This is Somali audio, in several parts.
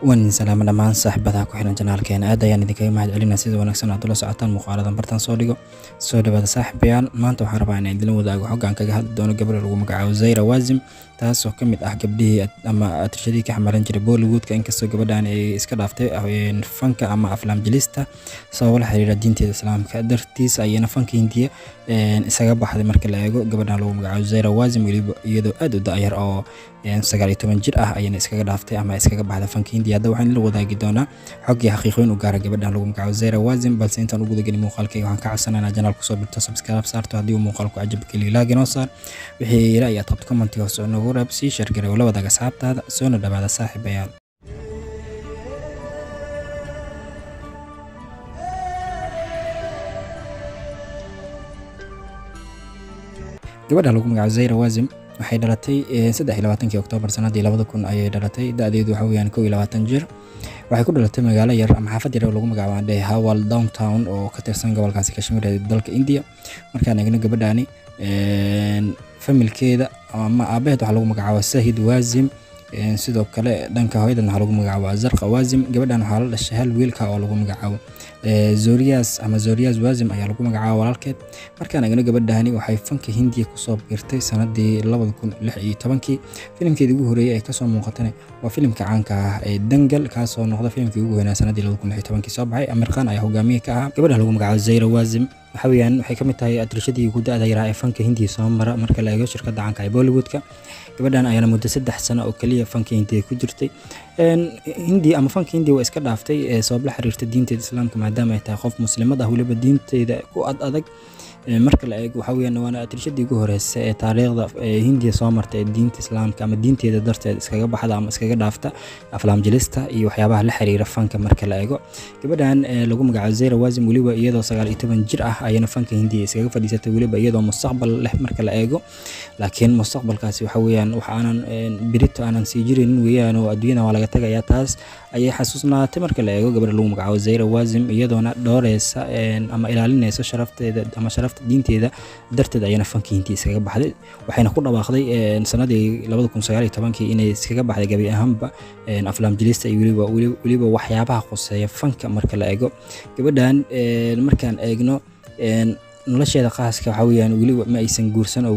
waan salaam dhamaan saaxiibada ku xiran janaalkeena aad ayaan idinkaga mahadcelinaa sida wanaagsan aad ula socotaan muuqaaladan bartan soo dhigo soo dhawaada saaxiibayaal maanta waxaan rabaa inaan idin wadaago xoggaan kaga hadli doono gabar lagu magacaabo Zaira Wazim taasoo ka mid ah gabdhihii ama atirshadii ka xamaran jiray Bollywoodka inkastoo gabadhan ay iska dhaaftay fanka ama aflaam jilista sabab la xiriira diinteeda islaamka dartiis ayana fanka Hindiya isaga baxday marka la eego gabadhan lagu magacaabo Zaira Wazim iyadoo aad u daayar oo 19 jir ah ayana iskaga dhaaftay ama iskaga baxday fanka Hindiya hadda waxaan la wadaagi doonaa xogii xaqiiqooyin u gaar gabadhan lagu magacaabo Zaira Wazim balse intaan ugu gudagelin muuqaalkayga waxaan ka codsanaynaa janaalka soo birto subscribe saarto haddii uu muuqaalku cajab geliyo like inoo saar wixii ila ayaa qabto comment hoos noogu raab si share gareeyo la wadaaga asxaabtaada soo dhawaada saaxiibayaal gabadha lagu magacaabo Zaira Wazim waxay dhalatay 23 Oktoobar sanadii 2000 ayay dhalatay da'deedu waxa weeyaan 21 jir waxay ku dhalatay magaalo yar ama xaafad yar oo lagu magacaabo Howell downtown oo ka tirsan gobolkaasi Kashmir ee dalka India markaan eegno gabadhaani familkeeda ama aabaheed waxa lagu magacaabo Sahid Wazim sidoo kale dhanka hooyadan waxa lagu magacaabo Zarqa Wazim gabadhan waxa la dhashay hal wiilka oo lagu magacaabo Zoriaz Wazim ayaa lagu magacaabo walaalkeed markaan eegno gabadhaani waxay fanka Hindiya ku soo biirtay sanadii 2016 filimkeedii ugu horeeyay ay ka soo muuqatay waa filimka caanka ah ee Dangal kaas oo noqday filimkii ugu weynaa sanadii 2016 soo baxay Amir Khan ayaa hogaamiye ka ahaa gabadha lagu magacaabo Zaira Wazim waxay ka mid tahay atirshadii ugu da'da yar ee fanka Hindiya soo mara marka la eego shirkadda caanka ee Bollywoodka gabadhan ayana muddo 3 sano oo kaliya fanka Hindiya ku jirtay Hindiya ama fanka Hindiya waa iska dhaaftay sabab la xiriirta diinteeda islaamka maadaama ay tahay qof muslimad ah waliba diinteeda ku adag marka la eego waxa weeyaan waana atirshadii ugu horeysay ee taariikhda Hindiya soo martay diinta islaamka ama diinteeda darteed iskaga baxda ama iskaga dhaafta aflaam jilista iyo waxyaabaha la xiriira fanka marka la eego gabadhan lagu magacaabo Zaira Wazim waliba iyadoo 19 jir ah ayana fanka Hindiya iskaga fadhiisatay waliba iyadoo mustaqbal leh marka la eego laakiin mustaqbalkaasi waxa weeyaan waxa aanan birito aanan sii jirin weeyaan oo adduunyada waa laga tagayaa taas ayay xasuusnaatay marka la eego gabadha lagu magacaabo Zaira Wazim iyadoona dhooreysa ama ilaalinaysa sharafteeda ama sharafta diinteeda darteed ayana fanka Hindiya iskaga baxday waxayna ku dhawaaqday sanadii 2019 inay iskaga baxday gabi ahaanba aflaam jilista iyo waliba waxyaabaha qoseeya fanka marka la eego gabadhan markaan eegno nolosheeda khaaska waxa weeyaan waliba ma aysan guursan oo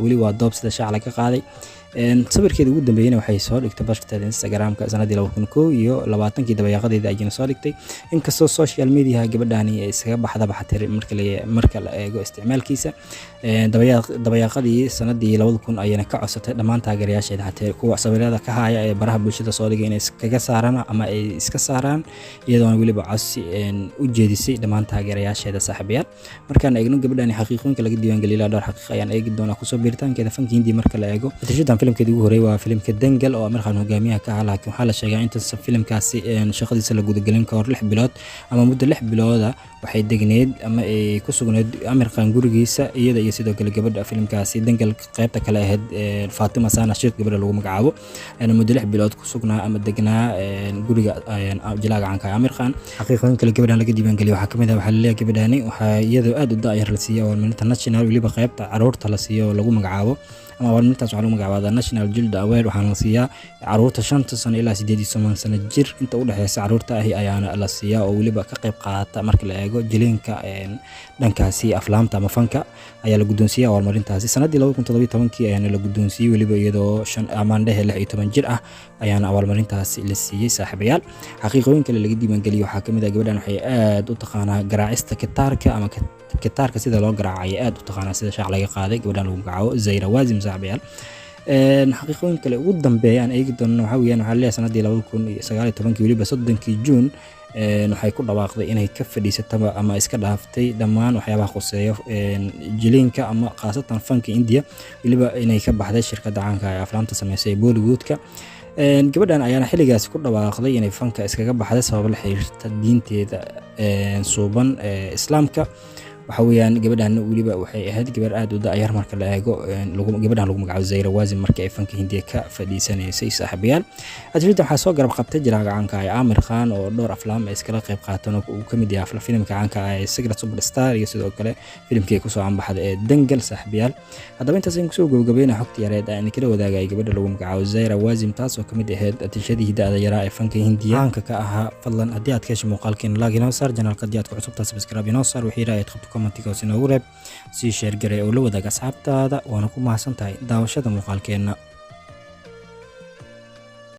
waliba waa doob sida shaac laga qaaday sawirkeeda ugu dambeeyayna waxay soo dhigtay barteeda Instagram-ka sanadii 2001 iyo 20kii dabayaaqadeeda ayayna soo dhigtay inkastoo social media gabadhaani ay iskaga baxdaba xatir marka la eego isticmaalkiisa dabayaaqadii sanadii 2000 ayayna ka codsatay dhammaan taageerayaasheeda xatir kuwa sawirada ka haya ee baraha bulshada soo dhigay inay iskaga saaraan ama ay iska saaraan iyadoo waliba codsi u jeedisay dhammaan taageerayaasheeda saaxiibayaal markaan eegno gabadhaani xaqiiqooyinka laga diiwaan geliyay dhowr xaqiiq ayaan eegi doonaa ku soo biiritaankeeda fanka Hindiya marka la eego filimkeedii ugu horeeyay waa filimka Dangal oo Amir Khan hogaamiyaha ka ahaa laakiin waxa la sheegay inta filimkaasi shaqadiisa la gudagelin ka hor 6 bilood ama muddo 6 bilooda waxay degneed ama ay ku sugnayd Amir Khan gurigiisa iyada iyo sidoo kale gabadha filimkaasi Dangal qaybta kale ahayd Fatima Sana Sheikh gabadha lagu magacaabo ana muddo 6 bilood ku sugnaa ama degnaa guriga jilaaga caanka Amir Khan xaqiiqooyin kale gabadhan laga diiwaan geliyay waxa kamid ah waxa la leeyahay gabadhani waxa iyadoo aad u daayar la siiyay oo international waliba qaybta caruurta la siiyay oo lagu magacaabo ama warmintaas waxa lagu magacaabaa National Child Award waxaana la siiyaa caruurta 5 sano ilaa 18 sano jir inta u dhaxaysa caruurta ahi ayaana la siiyaa oo waliba ka qayb qaata marka la eego jilinka dhankaasi aflaamta ama fanka ayaa la guddoonsiiyay warmarintaasi sanadii 2017 ayaana la guddoonsiiyay waliba iyadoo 16 jir ah ayaana warmarintaasi la siiyay saaxiibayaal xaqiiqooyin kale laga diiwaan geliyay waxa kamid ah gabadhan waxay aad u taqaanaa garaacista gitaarka ama gitaarka sida loo garaacay aad u taqaanaa sida shaac laga qaaday gabadhan lagu magacaabo Zaira Wazim saaxiibayaal xaqiiqooyin kale ugu dambeeyaan eegi doonno waxa weeyaan waxa leeyahay sanadii 2019 waliba 3 June waxay ku dhawaaqday inay ka fadhiisataba ama iska dhaaftay dhammaan waxyaabaha qoseeyo jilinka ama qaasatan fanka India waliba inay ka baxday shirkadda caanka ah ee aflaamta sameysay Bollywoodka gabadhan ayaana xiligaas ku dhawaaqday inay fanka iskaga baxday sabab la xiriirta diinteeda suuban islaamka waxa weeyaan gabadhan waliba waxay ahayd gabar aad u da'yar marka la eego gabadhan lagu magacaabo Zahra Wazim markii ay fanka Hindiya ka fadhiisanaysay saaxiibayaal ajrinta waxaa soo garab qabtay jiraaga caanka ah Aamir Khan oo dhowr aflaam ay iskala qayb qaateen oo uu kamid yahay filimka caanka ah ee Secret Superstar iyo sidoo kale filimkii ku soo aanbaxay ee Dangal saaxiibayaal haddaba intaas ayaan kusoo gabagabeynaa xogta yareed aan kala wadaagay gabadha lagu magacaabo Zahra Wazim taas oo kamid ahayd atishadii da'da yaraa ee fanka Hindiya caanka ka ahaa fadlan haddii aad ka hesho muuqaalkeen like inoo saar channelka haddii aad ku cusub tahay subscribe inoo saar wixii raayad qabto commentiga inoogu reeb sii share garay oo la wadaag asxaabtaada waana ku mahadsantahay daawashada muuqaalkeena